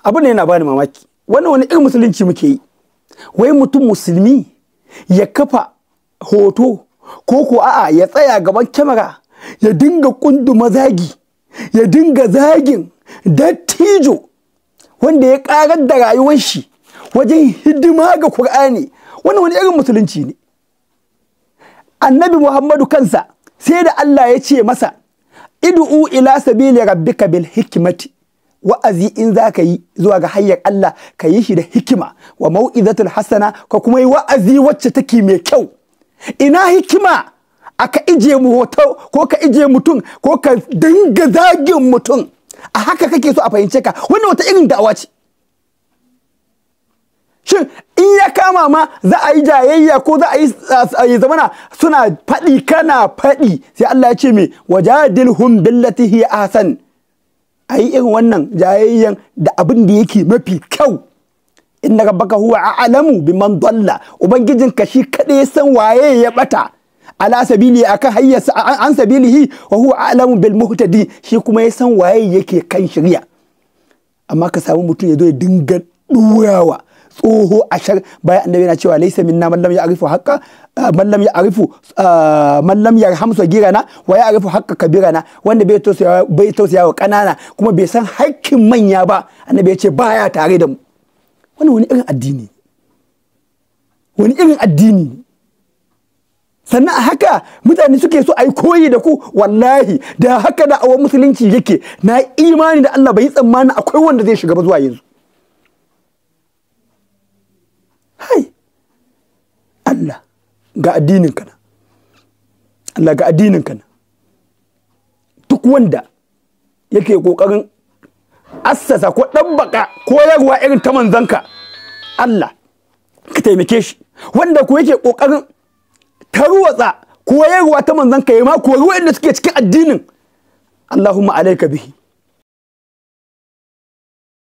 abin ne yana bani mamaki. Wannan wani irin musulunci muke yi? Wai mutum musulmi ya kafa hoto ko a'a ya tsaya gaban kyamara ya dinga kunduma zagi, ya dinga zagin dattijo wanda ya karar da rayuwar shi wajen hidima ga Qur'ani. Wannan wani irin musulunci ne? Annabi Muhammadu kansa sai da Allah ya ce masa id'u ila sabili rabbika bil hikmati, wa'azi in za ka yi zuwa ga hanyar Allah ka yi shi da hikima wa mau'izatul hasana, ka kuma yi wa'azi wacce take mai kyau. Ina hikima aka ije mu hoto ko ka ije mutum ko ka dinga zagin mutum a haka kake so a fahimce ka? Wannan wata irin da'awa ce? Shin in ya kama ma za a yi jayayya ko za a yi zamana suna faɗi kana faɗi, sai Allah ya ce me wajadilhum billati hi ahsan, a yi irin wannan jayayyan da abin da yake mafi kyau. Inna rabbaka huwa a'lamu biman dalla, ubangijinka shi kada ya san waye ya bata ala sabili akan hayyarsa an sabilihi wa huwa a'lamu bil muhtadi, shi kuma ya san waye yake kan shari'a. Amma ka samu mutum ya zo ya dinga durawa tsoho ashar bayan annabi yana cewa laysa minna man lam ya'rifu haqqa man lam ya'rifu man lam yarham sagirana wa ya'rifu haqqa kabirana, wanda bai tausaya wa kanana kuma bai san haƙƙin manya ba, annabi ya ce baya tare da mu. Wannan wani irin addini? Wani irin addini? Sannan a haka mutane suke so a yi koyi da ku? Wallahi da haka da awon musulunci yake, na imani da Allah bai yi tsammanin akwai wanda zai shiga ba zuwa yanzu. Hai Allah ga addinin kana, Allah ga addinin kana. Duk wanda yake kokarin assasa ko ɗabbaka koyarwa irin ta manzanka, Allah ka taimake shi. Wanda ko yake kokarin tarwatsa koyarwa ta manzanka ya ma kori wanda suke cikin addinin, Allahumma alaika bihi